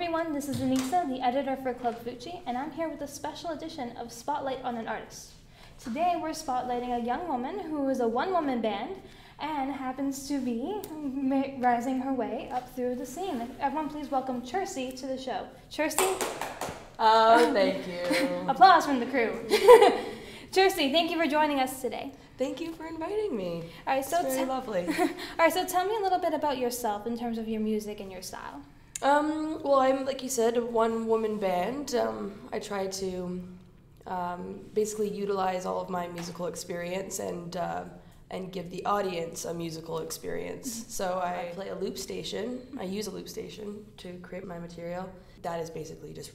everyone, this is Anissa, the editor for Club F.U.C.I, and I'm here with a special edition of Spotlight on an Artist. Today we're spotlighting a young woman who is a one-woman band and happens to be rising her way up through the scene. Everyone please welcome Chersea to the show. Chersea? Oh, thank you. Applause from the crew. Chersea, thank you for joining us today. Thank you for inviting me. All right, so it's very lovely. All right, so tell me a little bit about yourself in terms of your music and your style. Well, I'm, like you said, a one-woman band. I try to basically utilize all of my musical experience and give the audience a musical experience. So I play a loop station. I use a loop station to create my material. That is basically just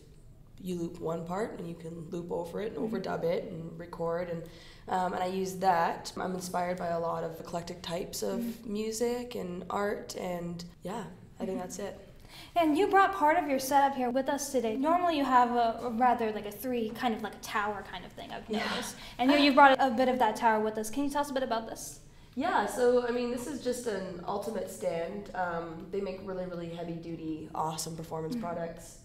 you loop one part and you can loop over it and overdub it and record, and I use that. I'm inspired by a lot of eclectic types of music and art, and yeah, I think that's it. And you brought part of your setup here with us today. Normally you have a rather like a three, kind of like a tower kind of thing, I've noticed. And here you brought a bit of that tower with us. Can you tell us a bit about this? Yeah, so I mean, this is just an ultimate stand. They make really, really heavy-duty, awesome performance products.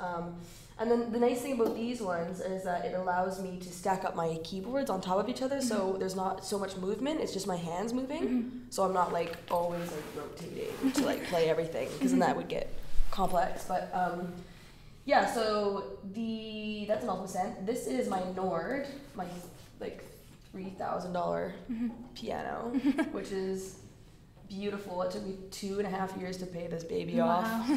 And then the nice thing about these ones is that it allows me to stack up my keyboards on top of each other, so there's not so much movement. It's just my hands moving, so I'm not like always like rotating to like play everything, because then that would get complex. But yeah, so that's an ultimate stand. This is my Nord, my like $3,000 piano, which is beautiful. It took me 2.5 years to pay this baby off.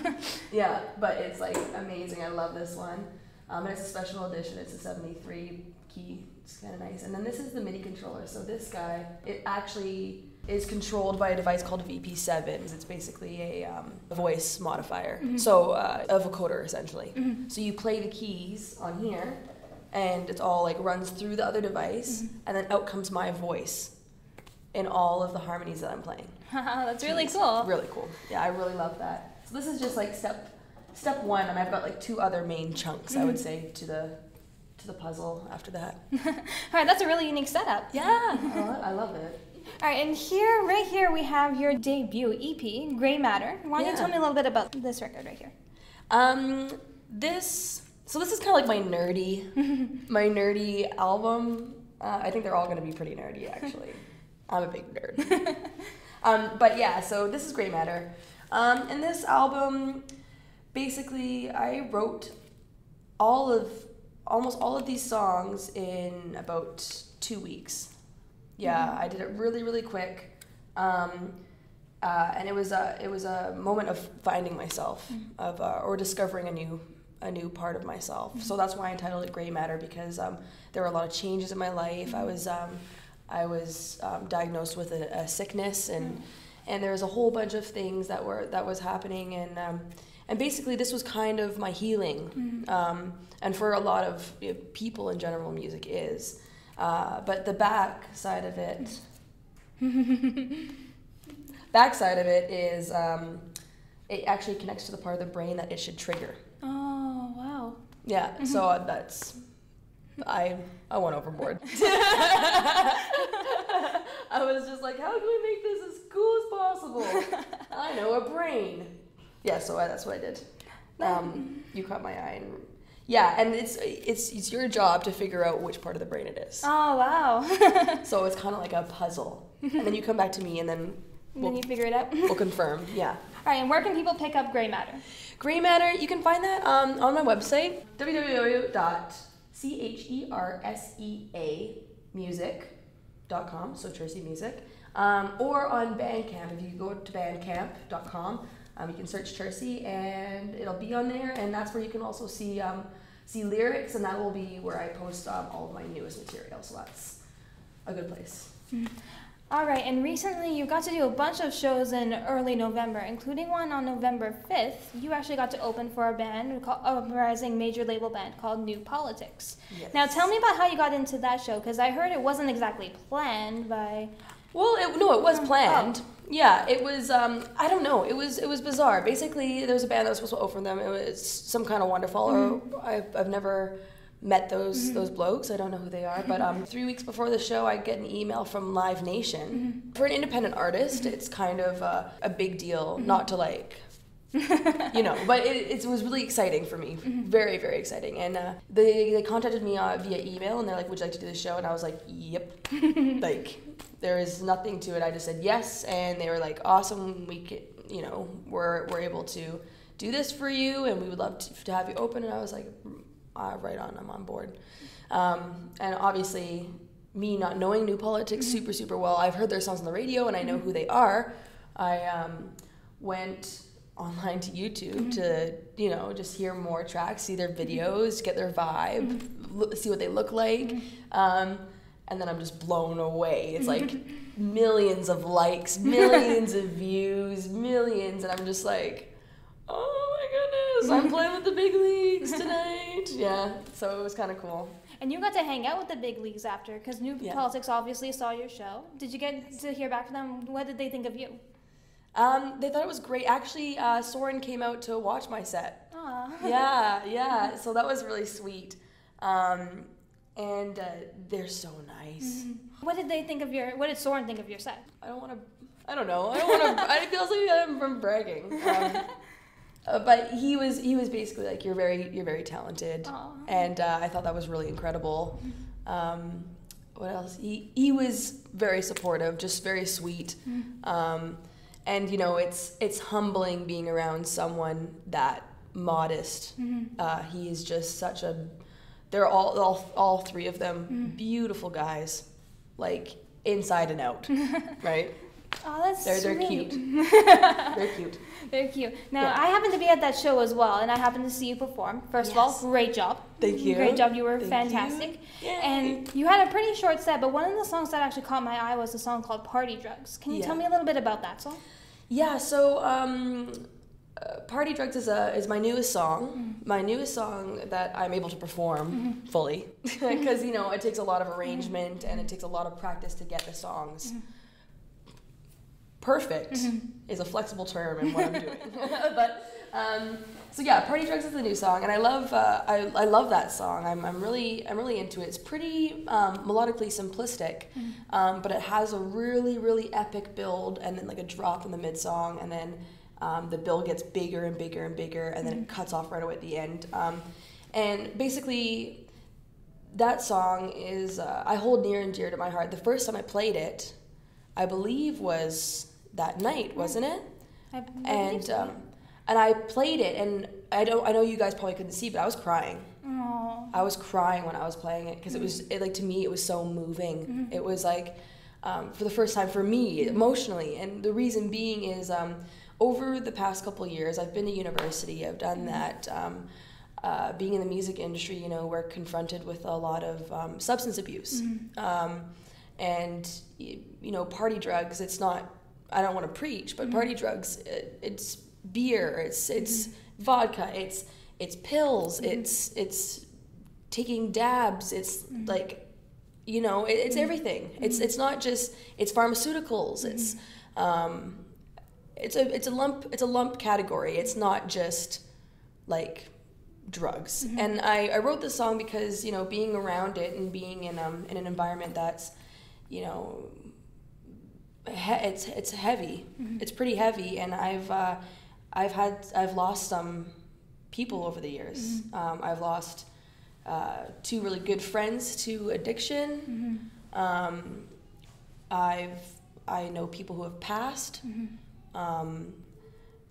Yeah, but it's like amazing. I love this one. And it's a special edition. It's a 73 key. It's kind of nice. And then this is the MIDI controller. So this guy, it actually is controlled by a device called VP7. It's basically a voice modifier. So a vocoder essentially. So you play the keys on here, and it's all like runs through the other device, and then out comes my voice in all of the harmonies that I'm playing. That's really cool. Really cool. Yeah, I really love that. So this is just like step one, and I've got like two other main chunks, I would say, to the puzzle after that. All right, that's a really unique setup. Yeah, I love it. All right, and right here we have your debut EP, Gray Matter. Why don't you tell me a little bit about this record right here? So this is kind of like my nerdy album. I think they're all going to be pretty nerdy, actually. I'm a big nerd. But yeah, so this is Gray Matter. And this album, basically, I wrote almost all of these songs in about 2 weeks. Yeah, I did it really, really quick. And it was a moment of finding myself, or discovering a new part of myself. So that's why I entitled it Gray Matter, because there were a lot of changes in my life. I was diagnosed with a sickness, and there was a whole bunch of things that was happening, and basically this was kind of my healing. And for a lot of people in general, music is. But the backside of it is it actually connects to the part of the brain that it should trigger. Oh, wow. Yeah, so that's, I went overboard. I was just like, how can we make this as cool as possible? I know, a brain. Yeah, so that's what I did. You caught my eye. And yeah, and it's your job to figure out which part of the brain it is. Oh, wow. So it's kind of like a puzzle. And then you come back to me, and then you figure it out? We'll confirm, yeah. All right, and where can people pick up Gray Matter? Gray Matter, you can find that on my website, www.chersea music.com, so Chersea Music, or on Bandcamp. If you go to bandcamp.com, you can search Chersea, and it'll be on there, and that's where you can also see lyrics, and that will be where I post all of my newest material, so that's a good place. All right, and recently you got to do a bunch of shows in early November, including one on November 5th. You actually got to open for a band, a rising major label band called New Politics. Yes. Now tell me about how you got into that show, because I heard it wasn't exactly planned by... Well, it was planned. Oh. Yeah, it was, I don't know, it was bizarre. Basically, there was a band that was supposed to open them. It was Some Kind of Wonderful, or I've never met those blokes. I don't know who they are, but 3 weeks before the show, I get an email from Live Nation. For an independent artist, it's kind of a big deal not to like you know, but it was really exciting for me. Very, very exciting. And they contacted me via email, and they're like, would you like to do the show? And I was like, yep. Like, there is nothing to it. I just said yes, and they were like, awesome, we could, you know, we're able to do this for you, and we would love to have you open. And I was like, right on, I'm on board. And obviously, me not knowing New Politics super well, I've heard their songs on the radio, and I know who they are. I went online to YouTube to, you know, just hear more tracks, see their videos, get their vibe, see what they look like. And then I'm just blown away. It's like millions of likes, millions of views, millions, and I'm just like, oh my goodness, I'm playing with the big leagues tonight. Yeah, so it was kind of cool. And you got to hang out with the big leagues after, because New Politics obviously saw your show. Did you get to hear back from them? What did they think of you? They thought it was great. Actually, Soren came out to watch my set. Aww. Yeah. So that was really sweet. And they're so nice. What did they think of what did Soren think of your set? I don't know. I feel like I'm bragging. But he was basically like, you're very talented. Aww. And I thought that was really incredible. What else? He was very supportive, just very sweet. And you know, it's humbling being around someone that modest. He is just such a. They're all three of them beautiful guys, like inside and out, right? Oh, that's they're sweet. cute. They're cute. They're cute. Now, I happened to be at that show as well, and I happened to see you perform. First of all, great job. Thank you. Great job. You were fantastic. You. And you had a pretty short set, but one of the songs that actually caught my eye was a song called Party Drugs. Can you tell me a little bit about that song? Yeah, so Party Drugs is my newest song. My newest song that I'm able to perform fully. Because, you know, it takes a lot of arrangement and it takes a lot of practice to get the songs perfect is a flexible term in what I'm doing. But so yeah, Party Drugs is the new song, and I love that song. I'm really into it. It's pretty melodically simplistic, but it has a really epic build, and then like a drop in the mid song, and then the build gets bigger and bigger and bigger, and then it cuts off right away at the end. And basically, that song is I hold near and dear to my heart. The first time I played it, I believe was that night, wasn't it? And I played it, and I know you guys probably couldn't see, but I was crying. Aww. I was crying when I was playing it because like to me it was so moving. It was like for the first time for me emotionally, and the reason being is over the past couple of years I've been to university. I've done that. Being in the music industry, you know, we're confronted with a lot of substance abuse. And, you know, party drugs, it's not, I don't want to preach, but party drugs, it's beer, it's vodka, it's pills, it's taking dabs, it's like, you know, it's everything. It's not just, it's pharmaceuticals, it's a lump category. It's not just like drugs. And I wrote this song because, you know, being around it and being in an environment that's, you know, it's heavy. It's pretty heavy, and I've lost some people over the years. I've lost 2 really good friends to addiction. I know people who have passed,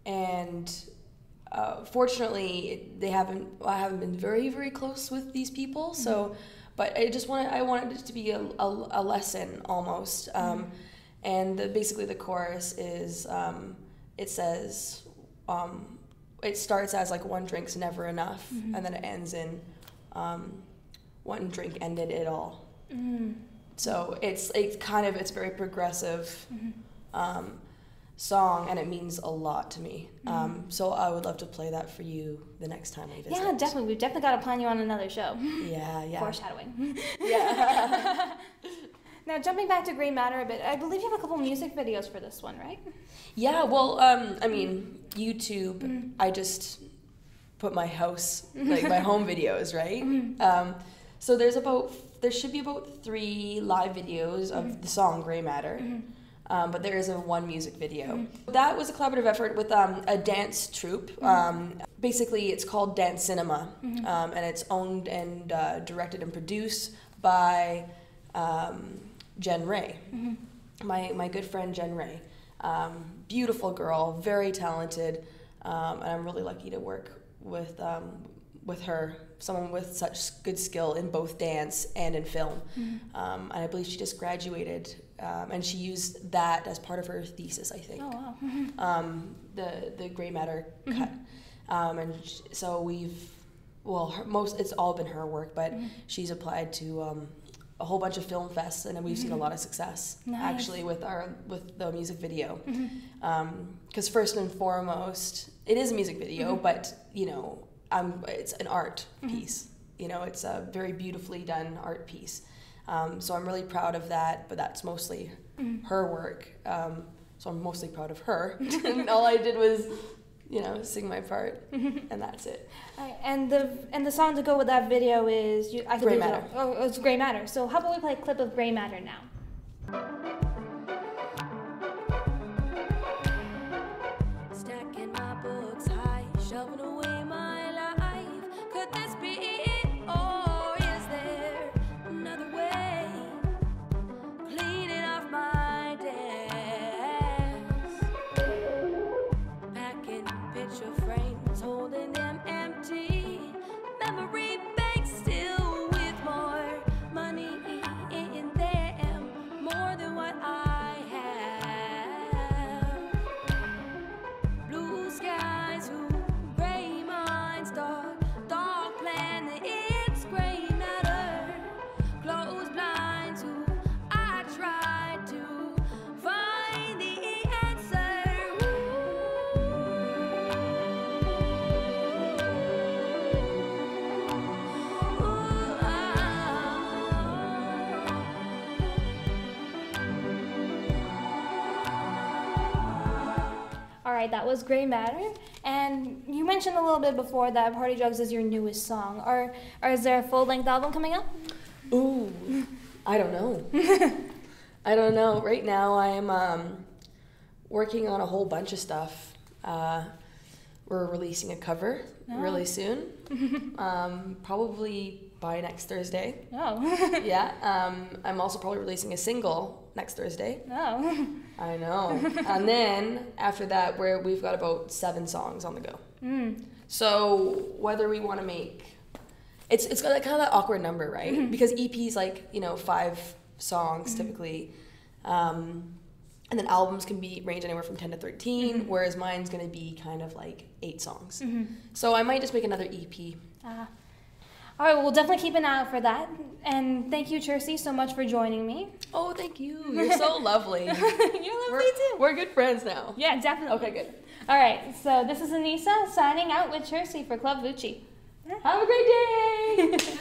and fortunately, I haven't been very close with these people. So. But I wanted it to be a lesson almost, and basically the chorus is it says it starts as like one drink's never enough, and then it ends in one drink ended it all. So it's very progressive song, and it means a lot to me. So I would love to play that for you the next time we visit. Yeah, definitely. We've definitely got to plan you on another show. Yeah. Foreshadowing. Yeah. Now, jumping back to Grey Matter a bit, I believe you have a couple music videos for this one, right? Yeah, well, I mean, YouTube, I just put my house, like my home videos, right? So there should be about 3 live videos of the song Grey Matter. but there is one music video. That was a collaborative effort with a dance troupe. Basically, it's called DANCINEMA, and it's owned and directed and produced by Jen Ray, my good friend Jen Ray. Beautiful girl, very talented, and I'm really lucky to work with her, someone with such good skill in both dance and in film. And I believe she just graduated, and she used that as part of her thesis, I think. Oh, wow. The gray matter cut. And so it's all been her work, but she's applied to a whole bunch of film fests, and we've seen a lot of success actually with the music video. Because first and foremost, it is a music video, but it's an art piece. It's a very beautifully done art piece. So I'm really proud of that, but that's mostly her work. So I'm mostly proud of her. And all I did was, sing my part, and that's it. And the song to go with that video is Gray Matter. Oh, it's Gray Matter. So how about we play a clip of Gray Matter now? Stacking my books high, shoving away my life. Could this be it, or is there another way? Cleaning off my desk, packing picture frames, holding them empty. Memory banks still with more money in them, more than what I have. Blue skies who gray minds, dark planet, it's gray matter. Closed blinds who I tried to find the answer. All right, that was Gray Matter. And you mentioned a little bit before that Party Drugs is your newest song. Or is there a full-length album coming up? Ooh, I don't know. I don't know. Right now I'm working on a whole bunch of stuff. We're releasing a cover really soon, probably by next Thursday. Oh. Yeah. I'm also probably releasing a single next Thursday. Oh. I know. And then after that, we've got about 7 songs on the go. So whether we want to make, it's got that kind of that awkward number, right? Because EP's like 5 songs typically, and then albums can range anywhere from 10 to 13, whereas mine's gonna be kind of like 8 songs. So I might just make another EP. All right, we'll definitely keep an eye out for that. And thank you, Chersea, so much for joining me. Oh, thank you. You're so lovely. You're lovely too. We're good friends now. Yeah, definitely. Okay, good. All right, so this is Anissa signing out with Chersea for Club F.U.C.I. Have a great day.